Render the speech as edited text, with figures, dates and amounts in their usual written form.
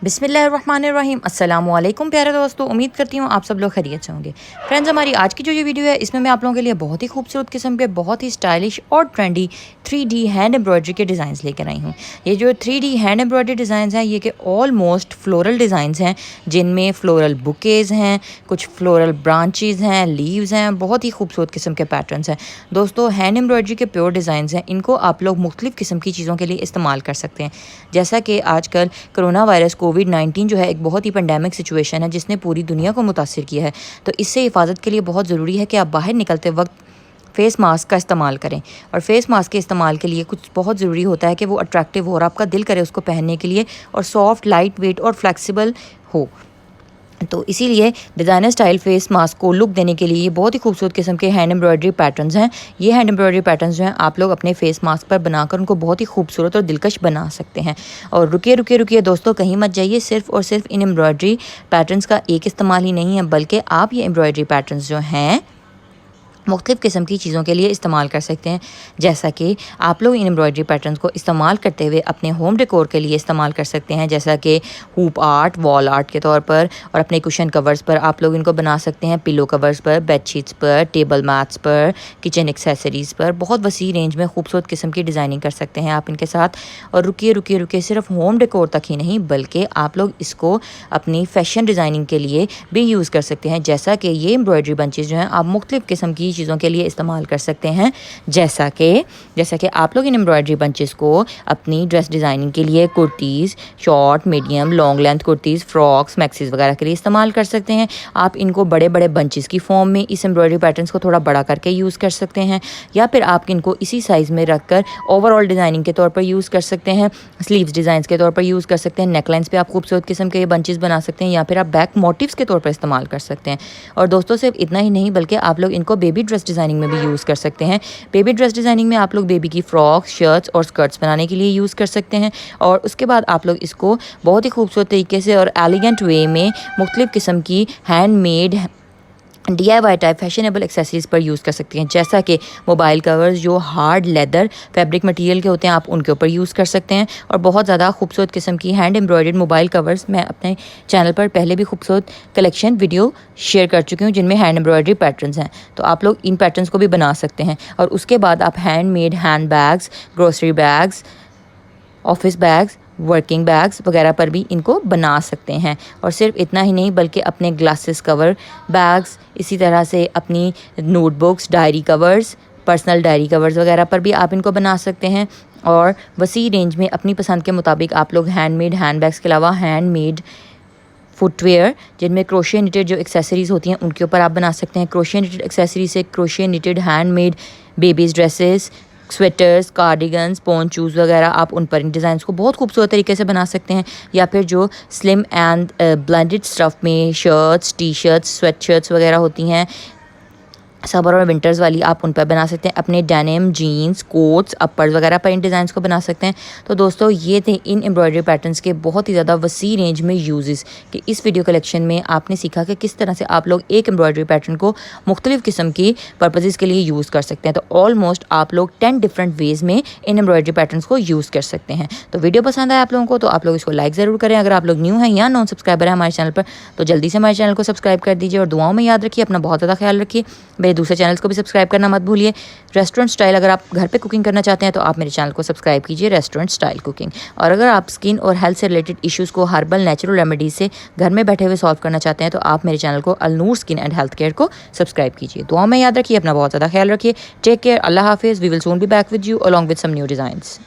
बिस्मिल्लाहिर्रहमानिर्रहीम। अस्सलाम वालेकुम प्यारे दोस्तों, उम्मीद करती हूँ आप सब लोग खैरियत से होंगे। फ्रेंड्स, हमारी आज की जो ये वीडियो है इसमें मैं आप लोगों के लिए बहुत ही खूबसूरत किस्म के बहुत ही स्टाइलिश और ट्रेंडी 3D हैंड एम्ब्रॉयडरी के डिज़ाइंस लेकर आई हूँ। ये जो 3D हैंड एम्ब्रॉयडरी डिज़ाइंस हैं ये कि ऑलमोस्ट फ्लोरल डिज़ाइंस हैं, जिनमें फ्लोरल बुकेज़ हैं, कुछ फ्लोरल ब्रांचेज़ हैं, लीव्स हैं, बहुत ही खूबसूरत किस्म के पैटर्न्स हैं। दोस्तों, हैंड एम्ब्रॉयडरी के प्योर डिज़ाइंस हैं, इनको आप लोग मुख्तलिफ़ किस्म की चीज़ों के लिए इस्तेमाल कर सकते हैं। जैसा कि आजकल कोरोना वायरस कोविड-19 जो है एक बहुत ही पेंडेमिक सिचुएशन है जिसने पूरी दुनिया को मुतासिर किया है, तो इससे हिफाजत के लिए बहुत ज़रूरी है कि आप बाहर निकलते वक्त फेस मास्क का इस्तेमाल करें। और फेस मास्क के इस्तेमाल के लिए कुछ बहुत ज़रूरी होता है कि वो अट्रैक्टिव हो और आपका दिल करे उसको पहनने के लिए, और सॉफ्ट, लाइट वेट और फ्लेक्सिबल हो। तो इसीलिए डिज़ाइनर स्टाइल फेस मास्क को लुक देने के लिए ये बहुत ही खूबसूरत किस्म के हैंड एम्ब्रॉयडरी पैटर्न्स हैं। ये हैंड एम्ब्रॉयडरी पैटर्न्स जो हैं आप लोग अपने फेस मास्क पर बनाकर उनको बहुत ही खूबसूरत और दिलकश बना सकते हैं। और रुकिए दोस्तों, कहीं मत जाइए। सिर्फ और सिर्फ इन एम्ब्रॉयडरी पैटर्न्स का एक इस्तेमाल ही नहीं है, बल्कि आप ये एम्ब्रॉयडरी पैटर्न्स जो हैं मुख्तलिफ़ किस्म की चीज़ों के लिए इस्तेमाल कर सकते हैं। जैसा कि आप लोग इन एम्ब्रॉयडरी पैटर्न्स को इस्तेमाल करते हुए अपने होम डेकोर के लिए इस्तेमाल कर सकते हैं, जैसा कि हूप आर्ट, वॉल आर्ट के तौर पर, और अपने कुशन कवर्स पर आप लोग इनको बना सकते हैं, पिलो कवर्स पर, बेडशीट्स पर, टेबल मैट्स पर, किचन एक्सेसरीज़ पर। बहुत वसी रेंज में खूबसूरत किस्म की डिज़ाइनिंग कर सकते हैं आप इनके साथ। और रुकिए सिर्फ होम डेकोर तक ही नहीं, बल्कि आप लोग इसको अपनी फ़ैशन डिज़ाइनिंग के लिए भी यूज़ कर सकते हैं। जैसा कि ये एम्ब्रॉयडरी बंचेस जो हैं आप मुख्तलिफ़ किस्म की चीज़ों के लिए इस्तेमाल कर सकते हैं। जैसा कि आप लोग इन एम्ब्रॉयडरी बंचेस को अपनी ड्रेस डिज़ाइनिंग के लिए kurtis, short, medium, long length kurtis, frocks, maxis वगैरह के लिए इस्तेमाल कर सकते हैं। आप इनको बड़े बड़े बंचेस की फॉर्म में इस एम्ब्रॉयडरी पैटर्न्स को थोड़ा बड़ा करके यूज़ कर सकते हैं, या फिर आप इनको इसी साइज़ में रख कर ओवरऑल डिज़ाइनिंग के तौर पर यूज़ कर सकते हैं, स्लीव्स डिज़ाइंस के तौर पर यूज़ कर सकते हैं, नेकलाइंस पे आप खूबसूरत किस्म के बंचेस बना सकते हैं, या फिर आप बैक मोटिव्स के तौर पर इस्तेमाल कर सकते हैं। और दोस्तों, सिर्फ इतना ही नहीं, बल्कि आप लोग इनको बेबी ड्रेस डिज़ाइनिंग में भी यूज़ कर सकते हैं। बेबी ड्रेस डिज़ाइनिंग में आप लोग बेबी की फ्रॉक्स, शर्ट्स और स्कर्ट्स बनाने के लिए यूज़ कर सकते हैं। और उसके बाद आप लोग इसको बहुत ही खूबसूरत तरीके से और एलिगेंट वे में मुख्तलिफ़ किस्म की handmade DIY type fashionable accessories पर यूज़ कर सकते हैं। जैसा कि मोबाइल कवर्स जो हार्ड लेदर फैब्रिक मटेरियल के होते हैं, आप उनके ऊपर यूज़ कर सकते हैं। और बहुत ज़्यादा खूबसूरत किस्म की हैंड एम्ब्रॉयडर्ड मोबाइल कवर्स मैं अपने चैनल पर पहले भी खूबसूरत कलेक्शन वीडियो शेयर कर चुकी हूँ, जिनमें हैंड एम्ब्रॉयडरी पैटर्न्स हैं। तो आप लोग इन पैटर्न्स को भी बना सकते हैं। और उसके बाद आप handmade hand bags, grocery bags, office bags, working bags वगैरह पर भी इनको बना सकते हैं। और सिर्फ इतना ही नहीं, बल्कि अपने ग्लासेस कवर बैग्स, इसी तरह से अपनी notebooks, diary covers, personal diary covers वगैरह पर भी आप इनको बना सकते हैं। और वसी रेंज में अपनी पसंद के मुताबिक आप लोग हैंडमेड हैंड बैग्स के अलावा हैंडमेड फुटवेयर, जिनमें क्रोशिया निटेड जो एक्सेसरीज़ होती हैं उनके ऊपर आप बना सकते हैं। क्रोशिया निटेड एक्सेसरीज से crochet knitted handmade babies dresses, sweaters, cardigans, ponchos वगैरह आप उन पर इन डिज़ाइंस को बहुत खूबसूरत तरीके से बना सकते हैं। या फिर जो स्लिम एंड ब्लेंडेड स्टफ़ में shirts, T shirts, sweat shirts वगैरह होती हैं समर और विंटर्स वाली, आप उन पर बना सकते हैं। अपने डेनिम, जीन्स, कोट्स, अपर्स वगैरह पर इन डिज़ाइंस को बना सकते हैं। तो दोस्तों, ये थे इन एम्ब्रॉयडरी पैटर्न्स के बहुत ही ज़्यादा वसी रेंज में यूजेस कि इस वीडियो कलेक्शन में आपने सीखा कि किस तरह से आप लोग एक एम्ब्रॉयडरी पैटर्न को मुख्तलिफ़ किस्म की पर्पज़ के लिए यूज़ कर सकते हैं। तो ऑलमोस्ट आप लोग 10 डिफरेंट वेज़ में इन एम्ब्रॉयडरी पैटर्न्स को यूज़ कर सकते हैं। तो वीडियो पसंद आया आप लोगों को तो आप लोग इसको लाइक ज़रूर करें। अगर आप लोग न्यू हैं या नॉन सब्सक्राइबर हैं हमारे चैनल पर, तो जल्दी से हमारे चैनल को सब्सक्राइब कर दीजिए। और दुआओं में याद रखिए, अपना बहुत ज़्यादा ख्याल रखिए। मेरे दूसरे चैनल्स को भी सब्सक्राइब करना मत भूलिए। रेस्टोरेंट स्टाइल अगर आप घर पे कुकिंग करना चाहते हैं तो आप मेरे चैनल को सब्सक्राइब कीजिए, रेस्टोरेंट स्टाइल कुकिंग। और अगर आप स्किन और हेल्थ से रिलेटेड इश्यूज़ को हर्बल नेचुरल रेमेडीज से घर में बैठे हुए सॉल्व करना चाहते हैं तो आप मेरे चैनल को Alnoor skin and health care को सब्सक्राइब कीजिए। दुआ में याद रखिए, अपना बहुत ज़्यादा ख्याल रखिए। टेक केयर, अल्लाह हाफिज़। We will soon be back with you along with some new designs.